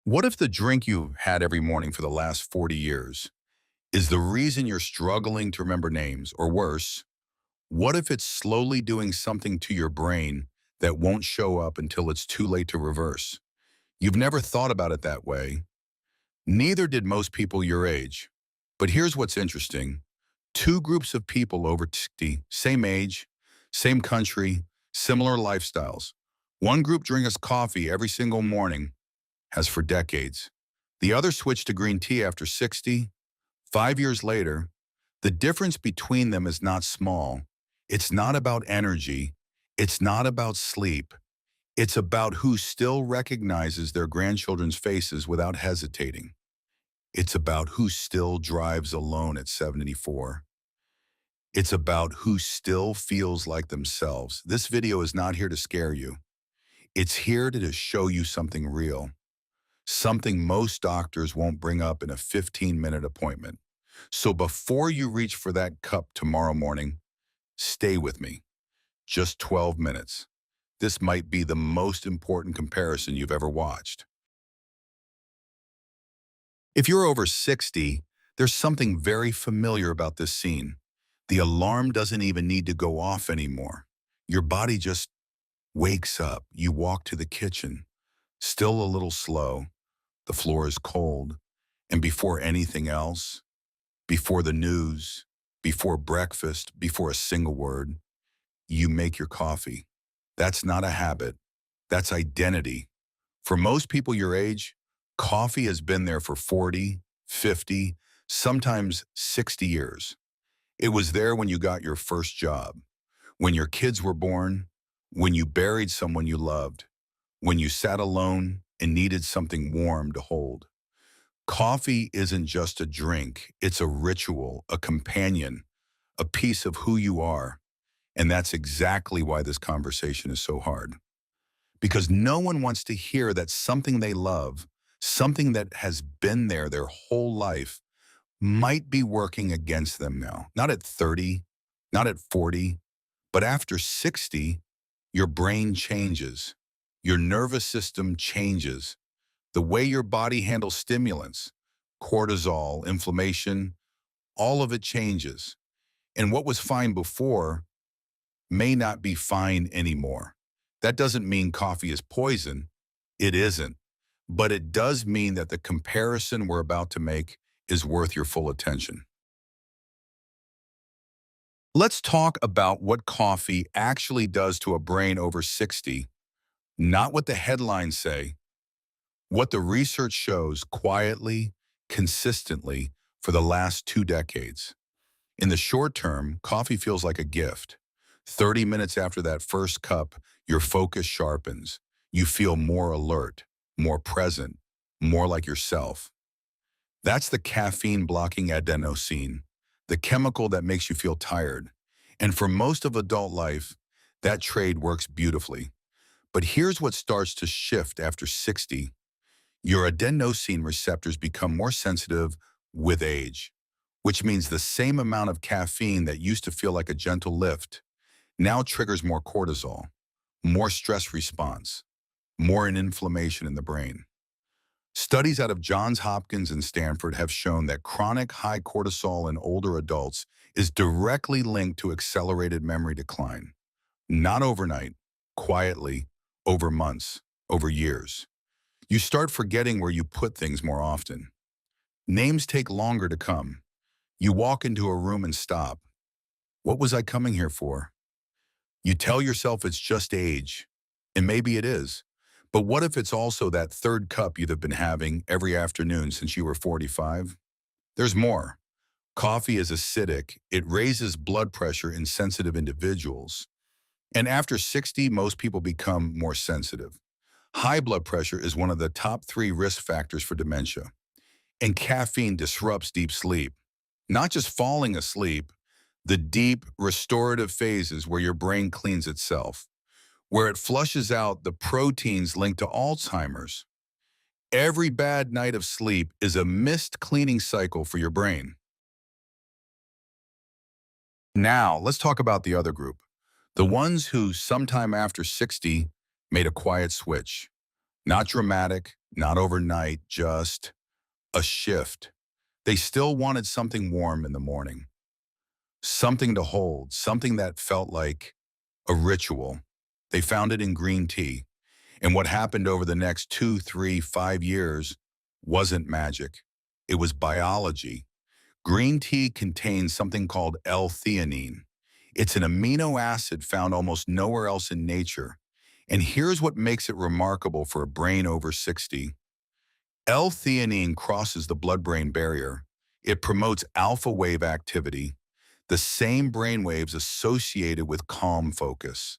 What if the drink you've had every morning for the last 40 years is the reason you're struggling to remember names? Or worse, what if it's slowly doing something to your brain that won't show up until it's too late to reverse? You've never thought about it that way. Neither did most people your age. But here's what's interesting. Two groups of people over 60, same age, same country, similar lifestyles. One group drinks coffee every single morning, has for decades. The other switched to green tea after 60. 5 years later, the difference between them is not small. It's not about energy. It's not about sleep. It's about who still recognizes their grandchildren's faces without hesitating. It's about who still drives alone at 74. It's about who still feels like themselves. This video is not here to scare you. It's here to just show you something real. Something most doctors won't bring up in a 15-minute appointment. So before you reach for that cup tomorrow morning, stay with me. Just 12 minutes. This might be the most important comparison you've ever watched. If you're over 60, there's something very familiar about this scene. The alarm doesn't even need to go off anymore. Your body just wakes up. You walk to the kitchen, still a little slow. The floor is cold. And before anything else, before the news, before breakfast, before a single word, you make your coffee. That's not a habit. That's identity. For most people your age, coffee has been there for 40, 50, sometimes 60 years. It was there when you got your first job, when your kids were born, when you buried someone you loved, when you sat alone and needed something warm to hold. Coffee isn't just a drink, it's a ritual, a companion, a piece of who you are. And that's exactly why this conversation is so hard. Because no one wants to hear that something they love, something that has been there their whole life, might be working against them now. Not at 30, not at 40, but after 60, your brain changes. Your nervous system changes. The way your body handles stimulants, cortisol, inflammation, all of it changes. And what was fine before may not be fine anymore. That doesn't mean coffee is poison. It isn't. But it does mean that the comparison we're about to make is worth your full attention. Let's talk about what coffee actually does to a brain over 60, not what the headlines say, what the research shows quietly, consistently for the last 2 decades. In the short term, coffee feels like a gift. 30 minutes after that first cup, your focus sharpens. You feel more alert, more present, more like yourself. That's the caffeine-blocking adenosine, the chemical that makes you feel tired. And for most of adult life, that trade works beautifully. But here's what starts to shift after 60. Your adenosine receptors become more sensitive with age, which means the same amount of caffeine that used to feel like a gentle lift now triggers more cortisol, more stress response, more inflammation in the brain. Studies out of Johns Hopkins and Stanford have shown that chronic high cortisol in older adults is directly linked to accelerated memory decline. Not overnight, quietly, over months, over years. You start forgetting where you put things more often. Names take longer to come. You walk into a room and stop. What was I coming here for? You tell yourself it's just age, and maybe it is. But what if it's also that third cup you'd have been having every afternoon since you were 45? There's more. Coffee is acidic. It raises blood pressure in sensitive individuals. And after 60, most people become more sensitive. High blood pressure is one of the top 3 risk factors for dementia. And caffeine disrupts deep sleep. Not just falling asleep, the deep, restorative phases where your brain cleans itself, where it flushes out the proteins linked to Alzheimer's. Every bad night of sleep is a missed cleaning cycle for your brain. Now, let's talk about the other group, the ones who sometime after 60 made a quiet switch. Not dramatic, not overnight, just a shift. They still wanted something warm in the morning, something to hold, something that felt like a ritual. They found it in green tea. And what happened over the next 2, 3, 5 years wasn't magic. It was biology. Green tea contains something called L-theanine. It's an amino acid found almost nowhere else in nature. And here's what makes it remarkable for a brain over 60. L-theanine crosses the blood-brain barrier. It promotes alpha wave activity, the same brain waves associated with calm focus.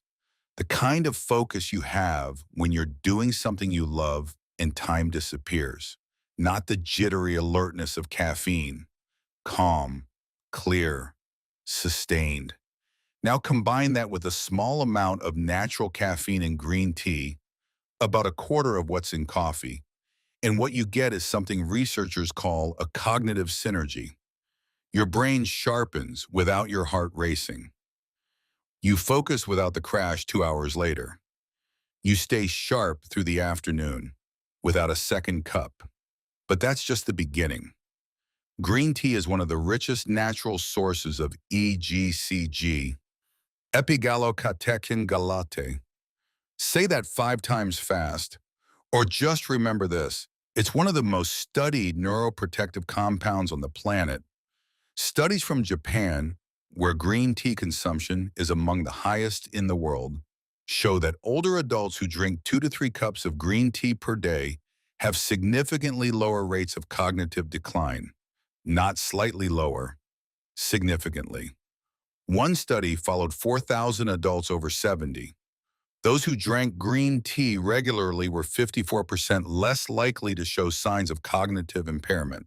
The kind of focus you have when you're doing something you love and time disappears, not the jittery alertness of caffeine. Calm, clear, sustained. Now combine that with a small amount of natural caffeine in green tea, about a quarter of what's in coffee, and what you get is something researchers call a cognitive synergy. Your brain sharpens without your heart racing. You focus without the crash 2 hours later. You stay sharp through the afternoon without a second cup. But that's just the beginning. Green tea is one of the richest natural sources of EGCG, epigallocatechin galate. Say that 5 times fast, or just remember this. It's one of the most studied neuroprotective compounds on the planet. Studies from Japan, where green tea consumption is among the highest in the world, show that older adults who drink 2 to 3 cups of green tea per day have significantly lower rates of cognitive decline. Not slightly lower, significantly. One study followed 4,000 adults over 70. Those who drank green tea regularly were 54% less likely to show signs of cognitive impairment.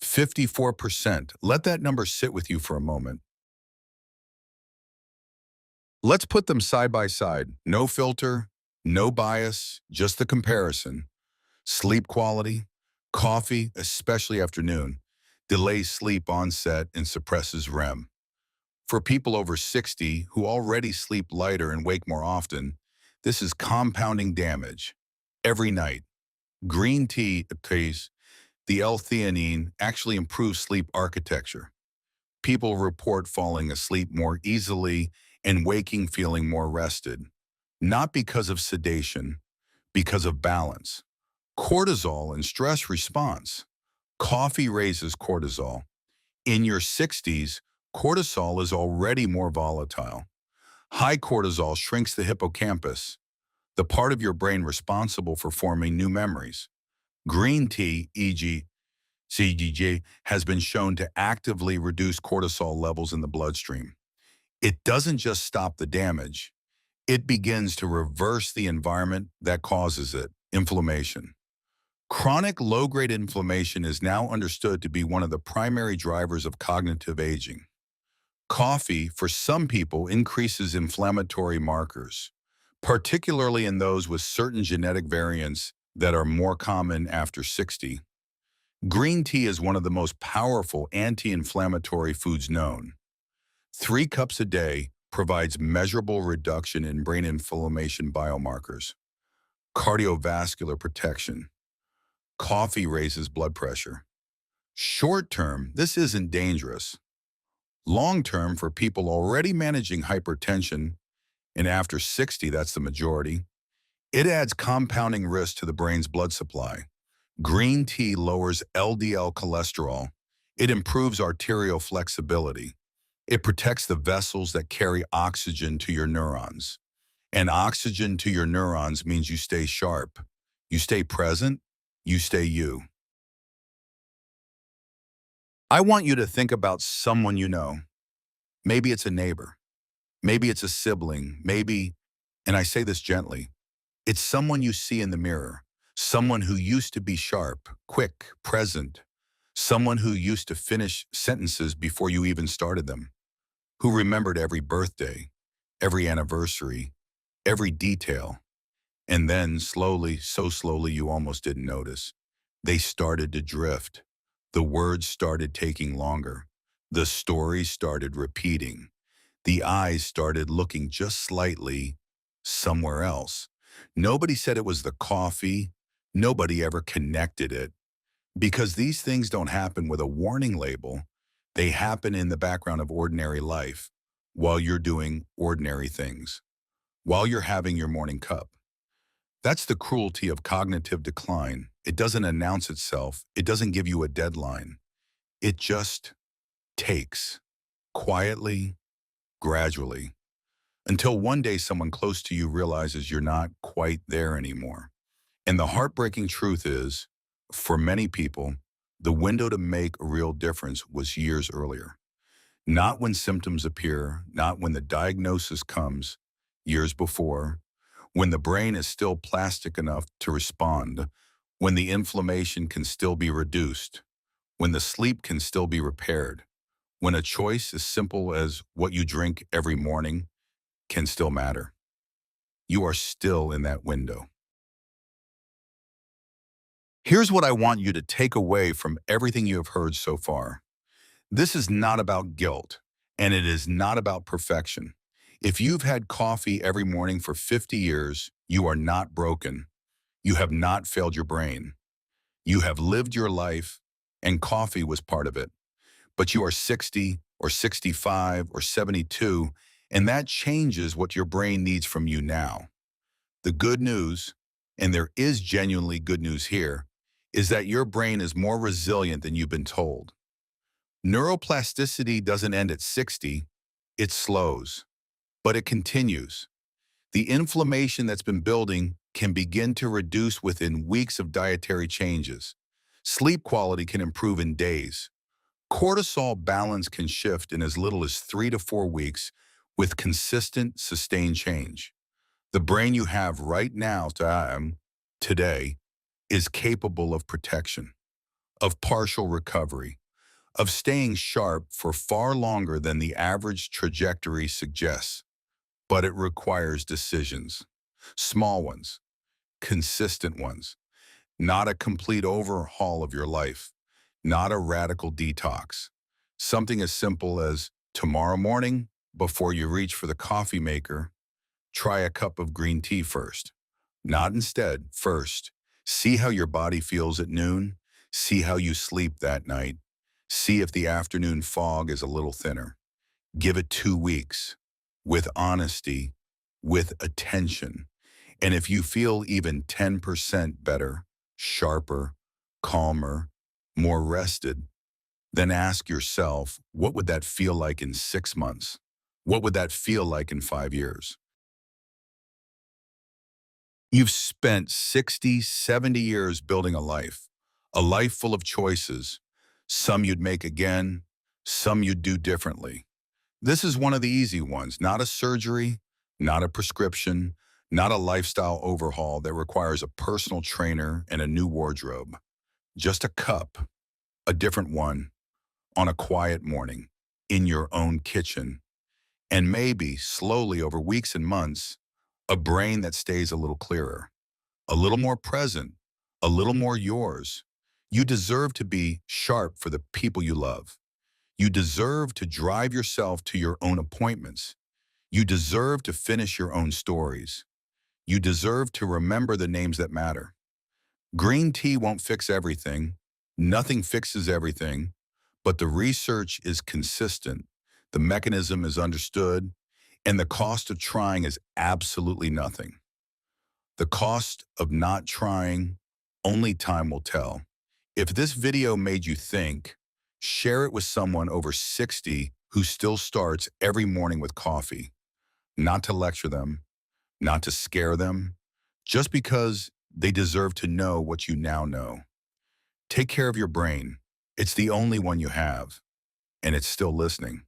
54%. Let that number sit with you for a moment. Let's put them side by side. No filter, no bias, just the comparison. Sleep quality. Coffee, especially afternoon, delays sleep onset and suppresses REM. For people over 60 who already sleep lighter and wake more often, this is compounding damage. Every night, green tea, the L-theanine, actually improves sleep architecture. People report falling asleep more easily and waking feeling more rested. Not because of sedation, because of balance. Cortisol and stress response. Coffee raises cortisol. In your 60s, cortisol is already more volatile. High cortisol shrinks the hippocampus, the part of your brain responsible for forming new memories. Green tea, e.g., CGJ, has been shown to actively reduce cortisol levels in the bloodstream. It doesn't just stop the damage, it begins to reverse the environment that causes it, inflammation. Chronic low-grade inflammation is now understood to be one of the primary drivers of cognitive aging. Coffee, for some people, increases inflammatory markers, particularly in those with certain genetic variants that are more common after 60. Green tea is one of the most powerful anti-inflammatory foods known. 3 cups a day provides measurable reduction in brain inflammation biomarkers. Cardiovascular protection. Coffee raises blood pressure. Short term, this isn't dangerous. Long term, for people already managing hypertension, and after 60, that's the majority, it adds compounding risk to the brain's blood supply. Green tea lowers LDL cholesterol. It improves arterial flexibility. It protects the vessels that carry oxygen to your neurons. And oxygen to your neurons means you stay sharp. You stay present. You stay you. I want you to think about someone you know. Maybe it's a neighbor. Maybe it's a sibling. Maybe, and I say this gently, it's someone you see in the mirror. Someone who used to be sharp, quick, present. Someone who used to finish sentences before you even started them. Who remembered every birthday, every anniversary, every detail. And then slowly, so slowly you almost didn't notice, they started to drift. The words started taking longer. The story started repeating. The eyes started looking just slightly somewhere else. Nobody said it was the coffee. Nobody ever connected it. Because these things don't happen with a warning label. They happen in the background of ordinary life while you're doing ordinary things, while you're having your morning cup. That's the cruelty of cognitive decline. It doesn't announce itself. It doesn't give you a deadline. It just takes quietly, gradually, until one day someone close to you realizes you're not quite there anymore. And the heartbreaking truth is, for many people, the window to make a real difference was years earlier. Not when symptoms appear, not when the diagnosis comes, years before, when the brain is still plastic enough to respond, when the inflammation can still be reduced, when the sleep can still be repaired, when a choice as simple as what you drink every morning can still matter. You are still in that window. Here's what I want you to take away from everything you have heard so far. This is not about guilt, and it is not about perfection. If you've had coffee every morning for 50 years, you are not broken. You have not failed your brain. You have lived your life, and coffee was part of it. But you are 60 or 65 or 72, and that changes what your brain needs from you now. The good news, and there is genuinely good news here, is that your brain is more resilient than you've been told. Neuroplasticity doesn't end at 60, it slows, but it continues. The inflammation that's been building can begin to reduce within weeks of dietary changes. Sleep quality can improve in days. Cortisol balance can shift in as little as 3 to 4 weeks with consistent, sustained change. The brain you have right now, today, is capable of protection, of partial recovery, of staying sharp for far longer than the average trajectory suggests. But it requires decisions, small ones, consistent ones, not a complete overhaul of your life, not a radical detox. Something as simple as tomorrow morning, before you reach for the coffee maker, try a cup of green tea first. Not instead, first. See how your body feels at noon. See how you sleep that night. See if the afternoon fog is a little thinner. Give it 2 weeks with honesty, with attention. And if you feel even 10% better, sharper, calmer, more rested, then ask yourself, what would that feel like in 6 months? What would that feel like in 5 years? You've spent 60, 70 years building a life full of choices. Some you'd make again, some you'd do differently. This is one of the easy ones, not a surgery, not a prescription, not a lifestyle overhaul that requires a personal trainer and a new wardrobe. Just a cup, a different one, on a quiet morning, in your own kitchen, and maybe, slowly over weeks and months, a brain that stays a little clearer, a little more present, a little more yours. You deserve to be sharp for the people you love. You deserve to drive yourself to your own appointments. You deserve to finish your own stories. You deserve to remember the names that matter. Green tea won't fix everything. Nothing fixes everything. But the research is consistent. The mechanism is understood. And the cost of trying is absolutely nothing. The cost of not trying, only time will tell. If this video made you think, share it with someone over 60 who still starts every morning with coffee. Not to lecture them, not to scare them, just because they deserve to know what you now know. Take care of your brain. It's the only one you have, and it's still listening.